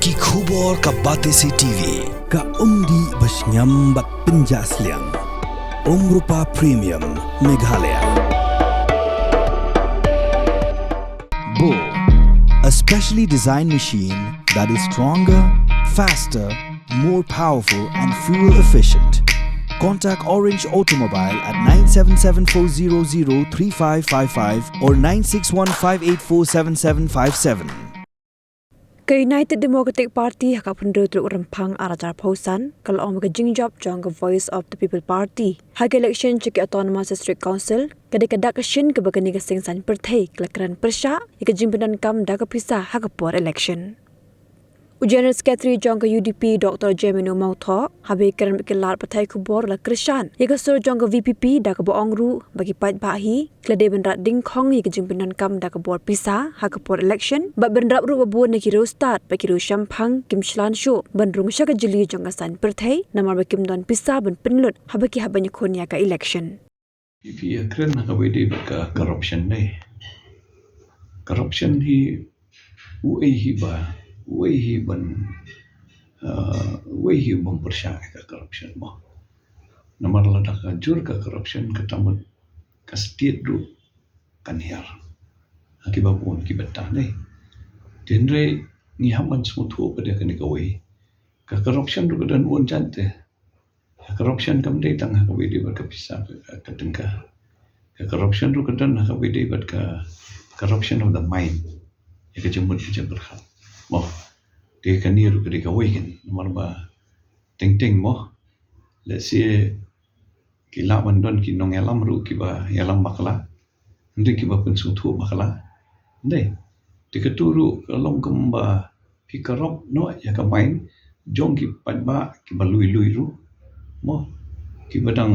Ki khubor ka Batese TV. Ka umdi basnyambak penjaslian. Rupa Premium Meghalaya. Bo, a specially designed machine that is stronger, faster, more powerful and fuel efficient. Contact Orange Automobile at 977-400-3555 or 961-584-7757. Ke United Democratic Party haka penduduk rempang arajar pausan kalau orang berjingjab jang ke Voice of the People Party. Haka election ceki Autonomous District Council kadang-kadang kesin ke bagani kesing san pertai kelakaran persya ika jimpinan kam dah kepisah haka puar election. General Secretary jang ke UDP Dr. Jemino Mautho habis keran berkelar partai kubor la Krishan ika sur jang ke VPP dah ke boong ru bagi pat bahi kelade benrat dingkong ika jimpinan kam dah ke buar pisah haka puar election bak benrat ru babuan nak kira start bagi ru syampang kim shlan show benrung syaka jeli jang ke san pertai namar bakim don pisah ben penlut habaki habanya konya ka election. If you keren nak wedi ka corruption ni. Corruption hi uai ban persya ka corruption mo. Namar lada ka jur ka corruption ka tamat ka state ru kan hiar. Akibat pun kibetah ni. Genre ni haman semua pada kena kawai. Ka corruption ru dan uan jante. Corruption kam dai tang ka wedi bat ka pisah ka tengka. Ka corruption ru dan ka wedi bat ka corruption of the mind. Ya ka jemut ke berhal. Mo dia kan ni ru ka kawai kan. Nomor ba teng mo. Let's say kila mandon ki nong elam ru ki ba elam bakla. Ndi ki ba pensung tu bakla. Ndai. Dikaturu kalong kemba pi korop no ya ka main jong ki padba ki ba lui ru. Mo ki badang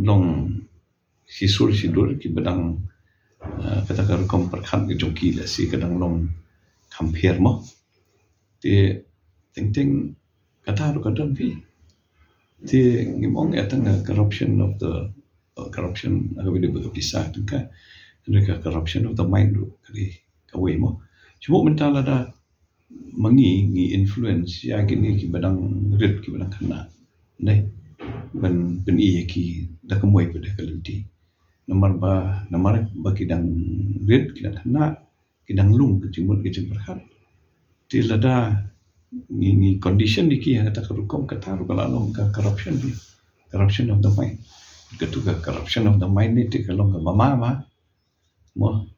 long sidur ki badang kata kar kom perkhat ki jongki la si kadang long compare mo ti teng kata ru kadang pi ti ngimong atang corruption of the corruption aga video bisa tengka mereka corruption of the mind ru kali kawai mo cuma mentala da mangi influence ya gini ki badang red ki badang kena nei ben iya ki da kemoy pada kalenti nomor ba kidang red kidang kena kidang lung kecimut berhat ti lada ni condition diki yang kata kerukom kata ru kalau ka corruption of the mind ketuga corruption of the mind ni ti kalau ka mama mo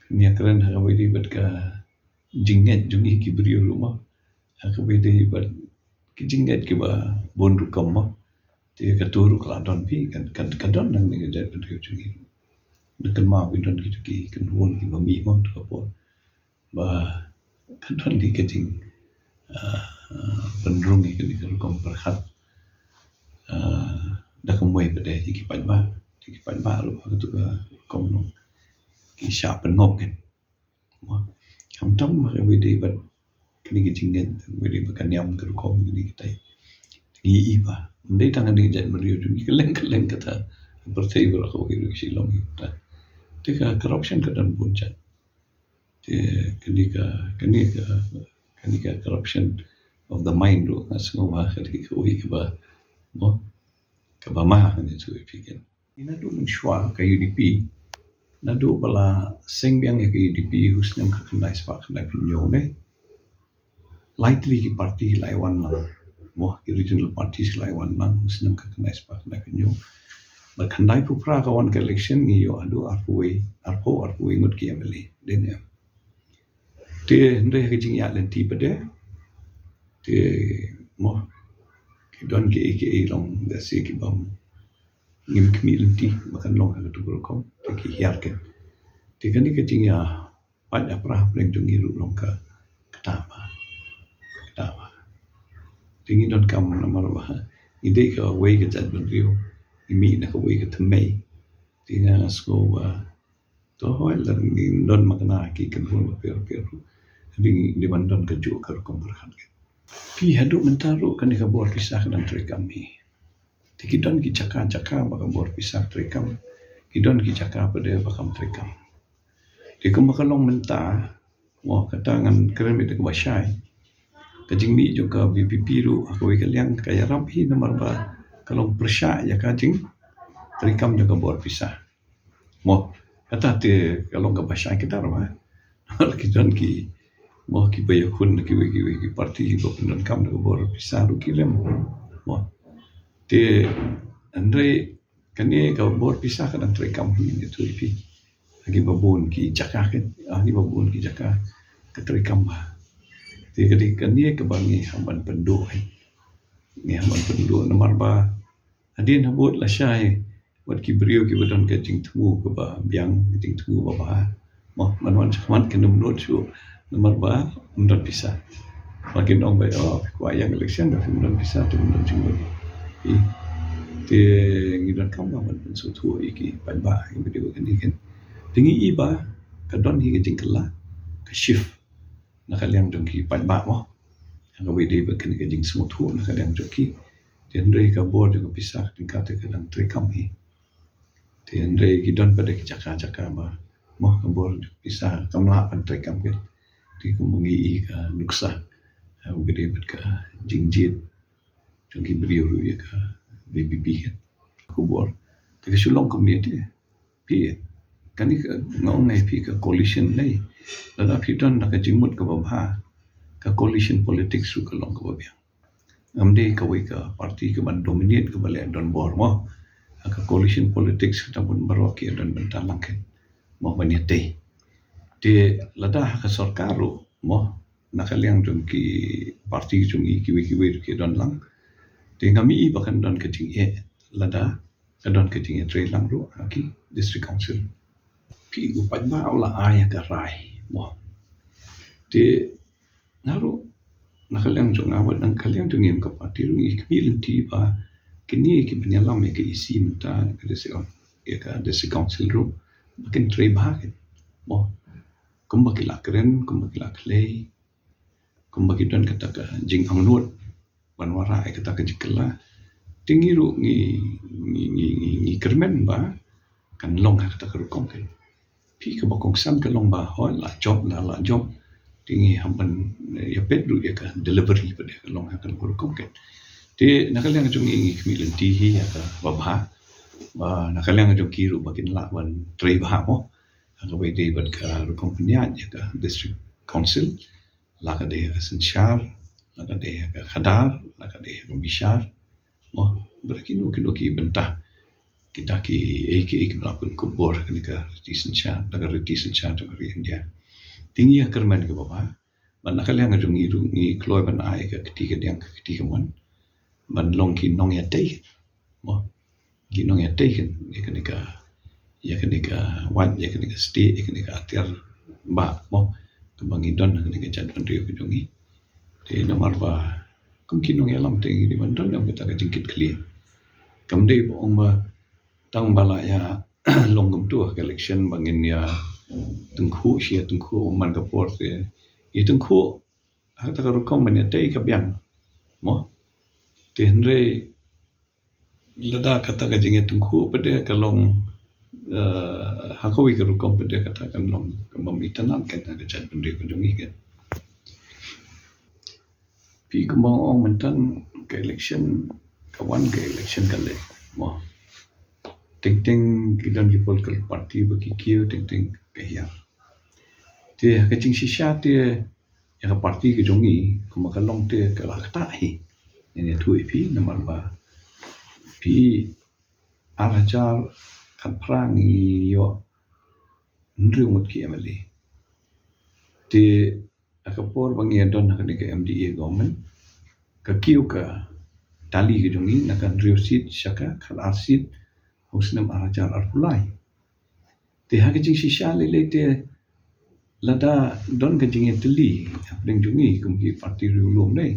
ni keren ha wedi bat ka jinget jungi ki brio rumah ha wedi bat ki jinget ki ba bon ru kom mo ti katuru keladon pi kan kadon nang ni jadi brio jungi dekan ma bidon ki kan won ki mami mo to po ba kadon di keting pendrung ni kan kom perhat dah kemoy pada ki padba lu tu kom no ki sya penop kan kam tam ma wedi bat kini ki jinget wedi bakan yam ke kom ni kita ni iba ndai tangan ni jat beriu jungi keleng kata bertai berako ki silong kita tika corruption kadang puncak kenika corruption of the mind ru semua kali ke ba mo ke ba ma ni tu fikir ina du menshwa ke UDP na du bala seng yang ke UDP husnam ka kendai spa kendai pinyo ne lightly ki party laiwan lang mo original party laiwan lang husnam ka kendai spa kendai pinyo berkandai pupra kawan ke election ni yo adu arpo ngut ki ameli den ya te ndai ke jing ya lenti pade te mo ki don ke long da se ki bam ngim kmi lenti makan long ka tu kom te ki hiar ke te kan ke jing ya pada pra pleng jung iru long ka ketapa tingi don kam namar ba ide ka wei ke jat ben rio imi na ka wei ka tmei tinga sko ba to hoi la ni don makna ki kan hol per ring di bandon ka ju ka kom berhan pi hadu mentaru kan ka bor pisah dan trekam ni tikidon ki caka baka bor pisah trekam kidon ki caka pada bakam trekam di kemakalong menta mo katangan keren mit ka basyai kajing mi juga BPP ru aku kalian kaya rapi nomor ba kalau persya ya kajing terikam juga buat pisah mo kata te kalau enggak bahasa kita rumah kita ki mo ki bayakun ki parti ko pendon kam juga buat pisah ru kilem mo te andre kani ka buat pisah kan terikam ini tu ipi lagi babun ki jakah kan ni babun ki jakah keterikam ba te kani ke bangi hamban penduk ni hamban penduk nomor ba adin habut la syai buat ki beriu ki badon ke jing temu ke ba biang jing temu ba mo manwan sakman ke nomor su nomor ba mendon pisah makin ong ba ko ayang election da mendon pisah tu mendon jing ni te ngidon kam ba men su tu iki ban ba ki beriu kan ni kan tingi iba kadon hi ke jing kala ke shift nak kalian jong ki ban ba mo ang wede ba kan ke jing semua tu nak kalian jong ki dan rei ka board juga pisah tingkat ke dalam terikam ni dan rei gidon pada jaka ba mo ka board pisah kamla pan terikam ke di kumungi ka nuksa au gede bet ka jingjit jongki beriu ya ka BBB kan ku board ke sulong community pi kan ni ngong ngai pi ka coalition nei la pi don nak jingmut ka ba ka coalition politics su ka long ka ba amde kawai ka parti ke ban dominate ke balik don bor mo ka coalition politics kita pun baroki dan bentalang ke mo banyate de lada ka sarkaru mo nakaliang jong ki parti jong ki ki don lang de ngami bahkan don ke ting lada ka don ke ting tre lang ro ki district council pi upat ba ola aya ka rai mo de naru nakaliang jong awat nang kaliang jong yam ka parti ru ikbil tiba kini ki penyalam ke isi menta ke desi council ru makin tre bahag mo kumbaki la keren kumbaki la clay kumbaki don kata ka jing angnut banwara kata ka jikla tingi ru ni kermen ba kan long kata ka rukong kan pi ka bakong sam ka long ba ho la job tingi hamban ya pedru ya ka delivery pada long akan kurukong kan te nakaliang jong ingi kemilen tihi ya ka babha ba nakaliang jong kiru bakin la ban tre bah mo ka wede ban ka rukong peniat ya ka district council la ka de ka sensyar la ka de ka khadar la ka de ka bishar mo berakinu ki bentah kita ki melakukan kubur ka sensyar la ka sensyar tu hari India tinggi kerman ke bawah, mana kalian ngajung ngi keluar ban ai ke ketiga mon, ban long ki nong ya tei, mo ki nong ya tei kan, ya kan wan ya kan stay ya kan atir ba mo, kebangi don kan jad ban riu kejungi, di nomor ba, kum ki nong ya lam tei di ban don yang kita kejingkit clear, kamdei boong ba tang bala ya long gum tu election bangin ya tengku man ka por te I tengku hata ka rukong man ya tei ka biang mo te henre lada kata ka jinge tengku pada ka long hakawi ka rukong pada kata kan long ka mamitanan kan ka chat bende ka jongi kan pi kembang ong mentan ka election kawan ka election kale mo ting kidan ki political party bagi kiu ting kaya te kacing sisya te ya parti ke jongi kumakalong te kala katahi ini tu pi nomor ba pi arajar kan perang yo ndriumut ki amali te akapor bangi don nak ke MDA government ka kiu ka tali ke jongi nak ndriusit syaka kal arsit husnam arajar arpulai te hakajing sisya lele te lada don kajing teli apeng jungi kumki parti ulum dai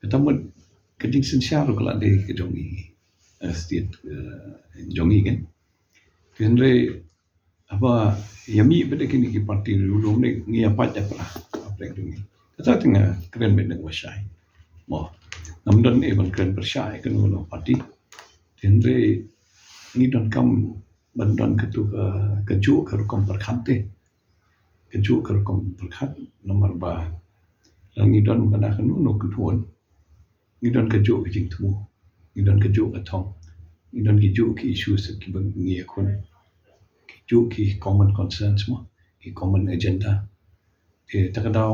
ketamut kajing sensya ro kala dai kejongi state jongi kan kenre apa yami pada kini ki parti ulum dai ngi apa ja pra apeng jungi kata tengah keren ben wasai mo namdon e ban keren persai kan ulo parti kenre ni don kam bandon ketu keju ke rukong perkhate keju ke rukong perkhat nomor ba ngidon kana kanu no kutuan ngidon kejo ke jing tu ngidon kejo ke thong ngidon kejo ke issues ki bang ngi kon kejo ki common concerns mo ki common agenda te takadaw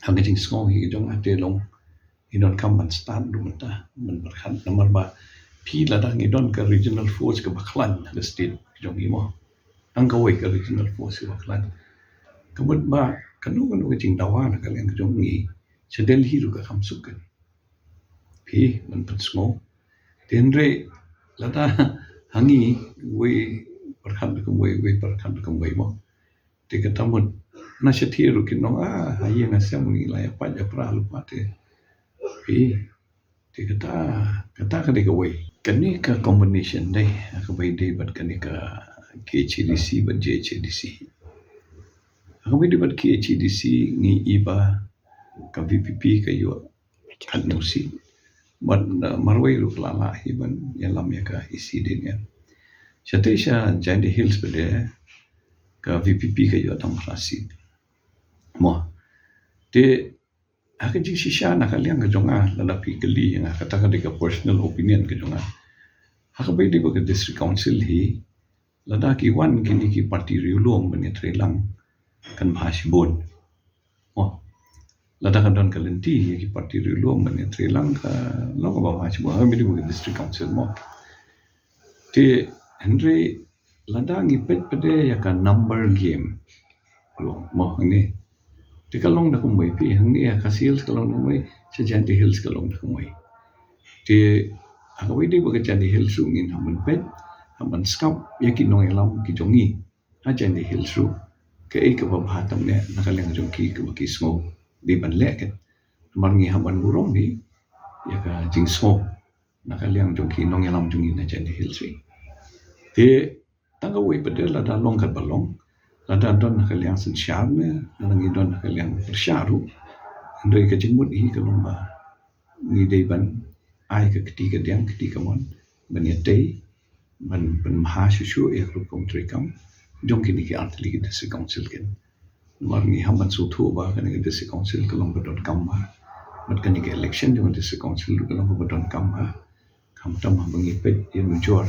hang jing skong hi jong ate long ngidon kam man stand du mata man berkhan nomor ba pi la da ngidon ke regional force ke baklan ke state jong hi mo ang kawai ke regional force ke baklan kemud ba kanu ke jing dawa na kalian ke jong ngi sedel hi ru ka kam sukan pi man pat smo tenre lada hangi we perkhan ke we perkhan ke we mo te katamut na setiru kinong haye ngasem ngi la ya pa ja pra lu pa te pi te kata ka de we kani ka combination dai ka bai dai bat kani ka KHDC bat JHDC ka bai dai bat KHDC ngi iba ka VPP ka yo kan nusi bat marwai ru lala hiban yalam ya ka isi din ya Shatisha Jandy Hills bede ka VPP ka yo demokrasi mo te aka jing shisha na kaliang ka jonga lalapi kali nga kata ka de ka personal opinion ka jonga aka bai de ka district council hi lada ki wan kini ki parti riulom bani trelang kan bahasibon mo lada ka don kalenti ki parti riulom bani trelang ka lo ka bahasibon ha bai de ka district council mo te Andre lada ngipet pede ya ka number game lo mo ni te kalong na kumway pi hang ni ka sales kalong na kumway sa Jandy Hills kalong na kumway te akaway di ba ka Jandy Hills ru ngin haman pet haman skap ya ki nong elam ki jongi ha Jandy Hills ru ka ka babahatam ne nakalang jong ki ka bakismo di ban leket mar ngi haman burong ni ya ka jingsmo nakalang jong ki nong elam jongi na Jandy Hills ri te tangga way pede lada long kat balong lada don nakaliang sen syarne nangi don nakaliang bersyaru andai ka jengmut hi ka lomba ni dei ban ai ka ketiga diang ketiga mon ban ya dei ban mahasiswa ya rukom trikam jong kini ki artli ki desi council ken mar ni hamban su thu ba kan ki desi council ka lomba dot kam ba mat kan ki election jong desi council ka lomba dot kam ba kam tam bangi pet ya mujor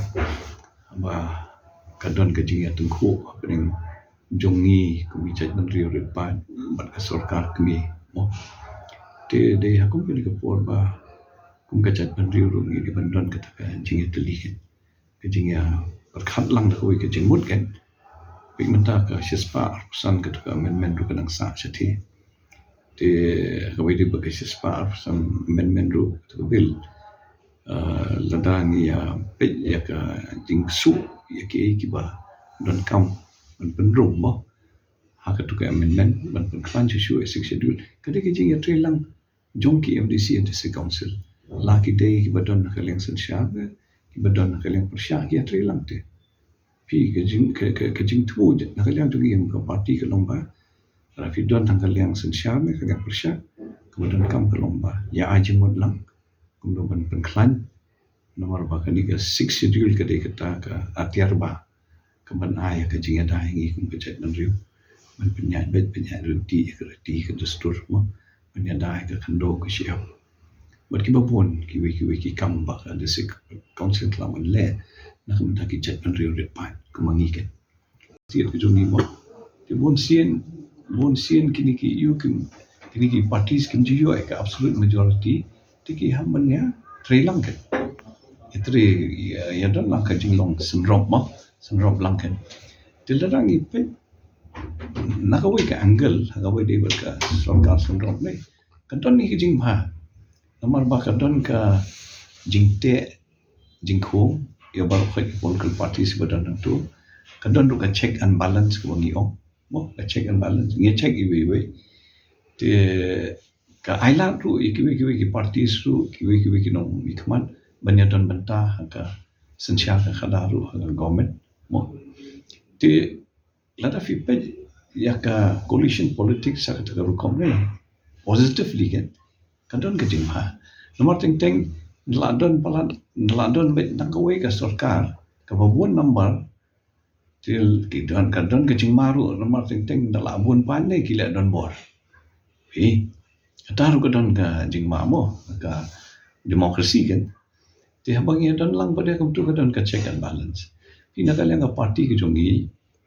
ba kadon ka jinga tungku apeng jongi kumijat menteri repan bat ka sarkar kami mo te de hakum kini ka por ba kum ka jat menteri rungi di bandon kata ka jinga telikan ka jinga berkhat lang da koi ka jingmut kan pigmenta ka sispa arsan ka ka men ru kanang sa chati te kawai di ba ka sispa arsan men ru ka bil ladang ya pet ya ka jingsu ya ki ba don kam man penrum mo haka tu ka amendment man penklan chu schedule kade ki jing ya trelang jongki MDC and the council laki day ki badon kaleng sen shabe ki badon kaleng persya ki trelang te pi ka jing tu na kaleng tu ki ka parti ka lomba rafi don kaleng sen shabe ka persya ka badon kam ka lomba ya ajimod lang kumdoban penklan nomor ba kani ka 6 schedule kade kata ka atiar ba kaman ay ka jinga dahingi kung kachat ng riyo man penyat runti ka dustur mo penyat dahi ka kando ka siya bat ki babon ki kam ba ka desik council klaman le na kamanta ki chat ng riyo repan kumangikan siya ka jungi mo ti bon sien kini ki yu kini ki parties kim jiyo ay ka absolute majority ti ki hamban ya trelang ka itri ya don lang ka jinglong senrop langkan dilarang ipin nakawai ka angle nakawai dia berka sarkar senrop ni kadon ni jing ma nomor ba kadon ka jingte jingkhong ya baru ka political party sebadan tu kadon ka check and balance ko ngi ong mo ka check and balance ngi check iwe te ka ailan tu ikiwi party su kiwi nong ikman banyadon bantah ka sensia ka khadaru ka government mo ti lada feedback ya ka coalition politics sa ka rukom ni positively kan kadon ka jingha nomor teng ladon bet nakawai ka sarkar ka babun number til kidon kadon ka jingmaru nomor teng dalabun pan ni kila don bor pi taruh ke don ka jingma mo ka demokrasi kan ti habang ya don lang pada kam tu ka don ka check and balance pina ka lang ka parti ke jongi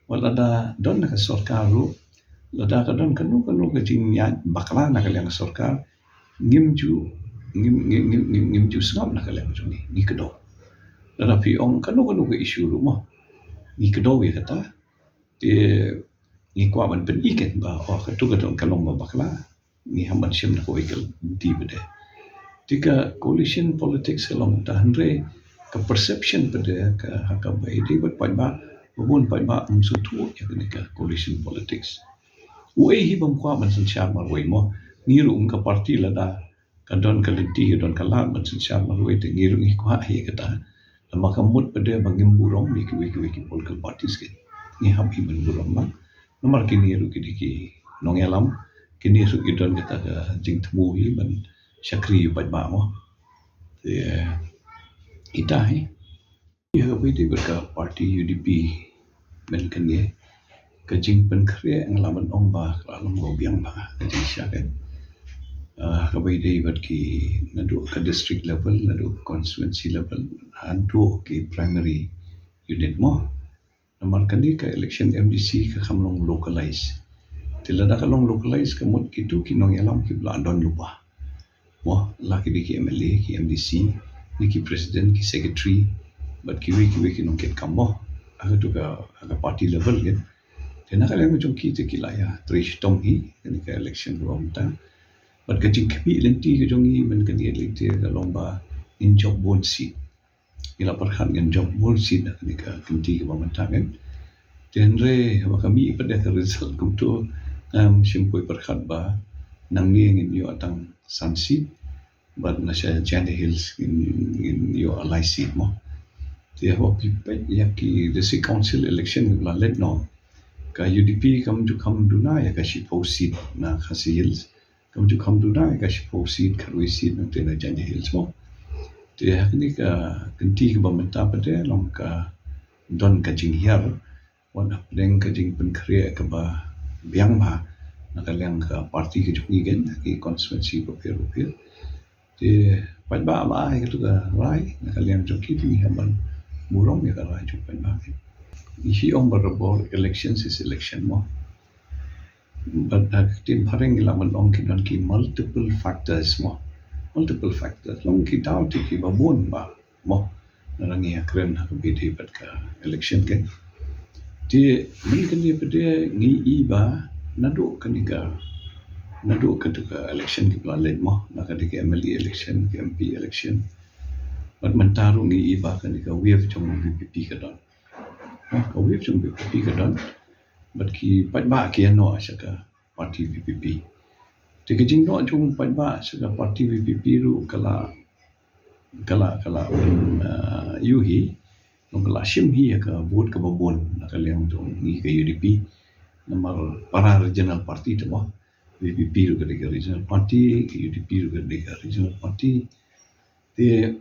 wala da don ka sarkar ru lada ka don kanu ka jing ya bakla na ka lang sarkar ngim ju sngam na ka lang jongi ni ka do lada pi ong kanu ka isu ru mo ni ka do ya kata ti ni kwa man pen iken ba ka tu ka don ka long ba bakla ni hamban sim na ko ikal di bede tika coalition politics along tahanre ka perception pada ka haka bai di bat pai ba bun pai ba su tu ya ka coalition politics wei hi bam kwa man san sha mar wei mo ni ru ka parti la da ka don ka lenti don ka la man san sha mar wei te ni ru ni kwa hi ka ta lama ka mut pada bangim burong ni ki political parties ke ni ham hi man burong ma nomor kini ru ki nong elam kini su idon kita ka jing temu hi man syakri pai ba mo kita hi ya we di berka parti UDP men kan ye ka jing pen kre ang laman ong ba lalam go biang ba ka jing syakan ka we di ber ki nadu ka district level nadu constituency level andu ki primary unit mo nomor kan ka election MDC ka kamlong localize tila da kalong localize kamot kitu kinong yalam ki blandon lupa mo laki di ki MLA ki MDC ni ki president ki secretary but ki kinong ket kambo aga tu ka party level ke tena kala mo jong ki te kilaya trish tong hi ni ka election rom ta but ka jing kpi lenti ka jong hi men ka ni elite ka lomba in job bon seat ila perkhan ngan job bon seat ni ka kinti ka bamantangan tenre wa kami pada ka result kum tu simpoi perkhat ba nang ni ngin yo atang sunseat but na siya Janda Hills in yo alai seat mo ti ho pipet ya ki the council election la let no ka UDP kam duna ya ka shipo seat na Khasi Hills kam duna ya ka shipo seat Kharui seat na tena Janda Hills mo ti ha ni ka kenti ka bamenta pade long ka don ka jing hiar wan apdeng ka jing pen kre ka ba biang ba nakaliang ka parti ke jungi gen ki constituency ko pero ti pat ba ba ai tu ka rai nakaliang joki ti haban murong ya ka rai jok pat ba isi ong barabor elections is election mo but tim pareng laman ong ki don ki multiple factors long ki down ti ki babon ba mo narangi akren ha bi di pat ka election ken ti min kan dia pede ngi iba nadu kanika tu ka election ki planet mo nakadike MLA election ki MP election but mentaru ngi iba kanika wave jong VPP ka don ka wave jong VPP ka don but ki pat ba ki no asaka party VPP ti ki jing no jong pat ba asaka party VPP ru kala yuhi nung kala shim hi ka vote ka babon nakaliang jong ngi ka UDP nomor para regional party tu mah VPP juga di regional party UDP juga di regional party dia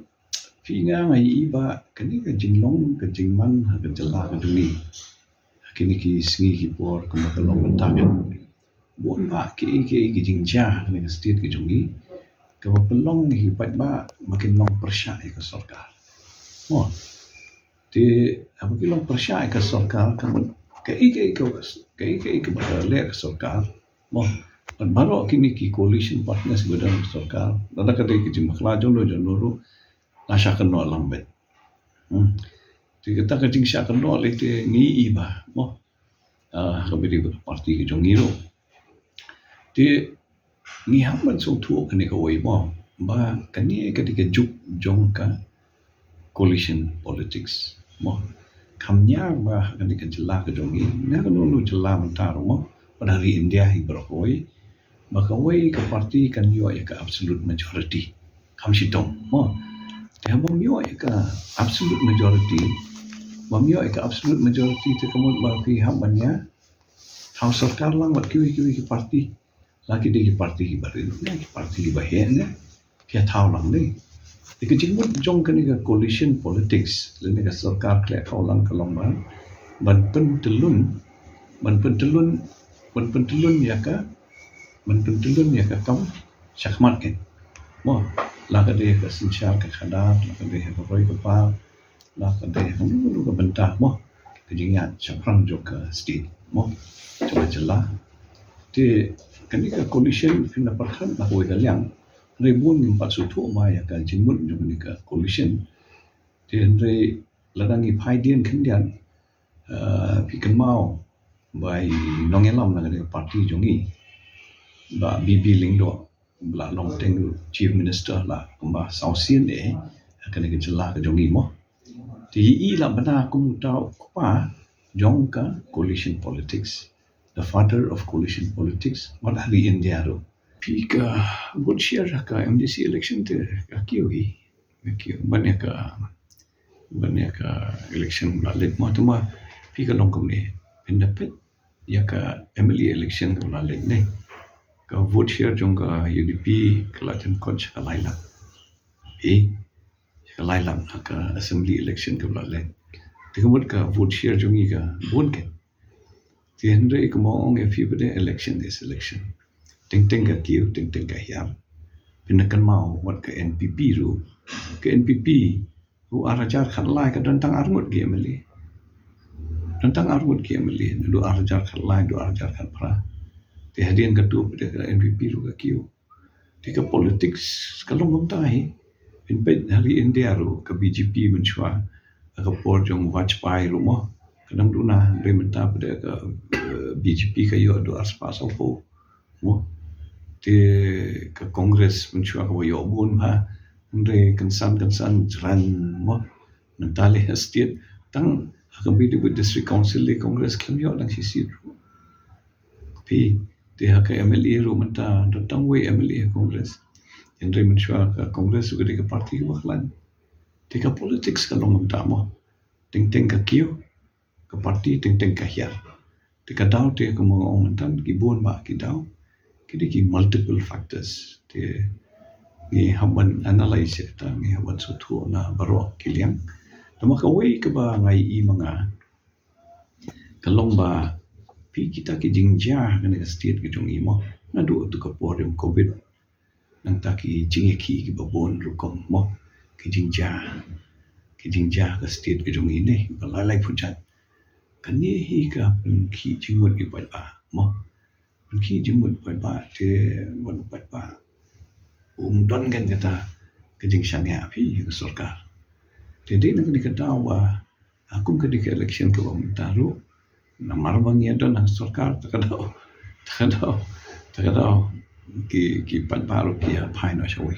pinga ngai iba kini ka jinglong ka jingman ha ka jala ka duni kini ki singi ki por ka makalong bentagan bon ba ki jingja ni state ki jungi ka pelong ni pat ba makin long persya ka sarkar mo ti apa ki long persya ka sarkar ka kai bakal sarkar mo baru kini ki coalition partners godang sarkar dada kata ki jim makla jolo jolo nasha keno lambet ti kata ka jing sha keno lete ngi iba mo kabiri parti ki jongiro ti ngi hamban so tu kene ka oi mo ba kani ka juk jongka coalition politics mo kamnya ba kan ikan jela ke jongi na kan lu jela mentar mo pada hari India hi berkoi maka wei ke parti kan yo ya ke absolute majority kam sitong mo dia bom yo ya ke absolute majority te kamu ba fi hamanya house of karlang wat ki parti lagi di parti baru ni parti bahaya kia tahu lang ni ikut jong kan ni coalition politics lene ka sarkar klek kaulang kalomba ban pentelun ya ka kam syakmat kan mo la ka de ka sinchar ka khadap la ka de ka roi ka pa la ka de ka lu ka bentah mo ka jingat chaprang jo ka state mo coba jelah di kan ka coalition fina parkhan la hoi ka liang rebun ngim pat su thu ma ya ka jingmut jo ni ka coalition di re ladangi phai dien khindian pi kan mau bai nongelam la ka party jongi ba BB Lingdo bla long teng chief minister la kumba sausin akan ke jelah ke jongi mo ti I la bana kum tau pa jong ka coalition politics the father of coalition politics what hari India ro pi ka good share ka MDC election te ka kiwi banyak ka election la let mo tu ma pi ka long kum ni independent ya ka MLA election la let ne ka vote share jong ka UDP kelaten coach ka lailam ka lailam ka assembly election ka lain tikmut ka vote share jong ka bon ke tiendre ko mo ong fi bede election is election ting ka kiu ting ka hiam pinakan mau wat ka NPP ru ka NPP ru arajar khat lai ka tentang armut ge meli du arajar khat lai du arajar khat pra ti hadian ketua pada NPP lu ka kiu tika politics kalau ngomtai inpet hari India lu ke BJP menchua ka por jong Vajpayee lu mo kadang duna rementa pada ka BJP ka yo do aspa so mo ti ke Congress menchua ka yo bun ha andre kansan ran mo mentale state tang akan bi di district council di Congress kan yo dang sisi pi dia ke MLA ru menta datang we MLA Congress yang dari mensyua ke Congress juga di ke parti ke baklan tika politics kalau menta mo ting ka kiu ke parti ting ka hiar tika daw dia ke mong mentan ki bon ba ki daw ki multiple factors dia ni haban analyze ta ni haban sutu na baro kiliang tama ka we ke ba ngai I mga kalong ba pi kita ki jingja kan ka state ki jong imo na do tu ka porium covid nang ta ki jinge ki babon ru kom mo ki jingja ka state ki jong ini balai pucat kan ni hi ka pen ki jingmut ki ba mo pen ki jingmut ba te mon ba don kan kata ke jing shangya pi ka sarkar jadi nang ni ka dawa aku ke di election ke taru namar bang ya don sarkar takadao ki pan paru ki pai no shawi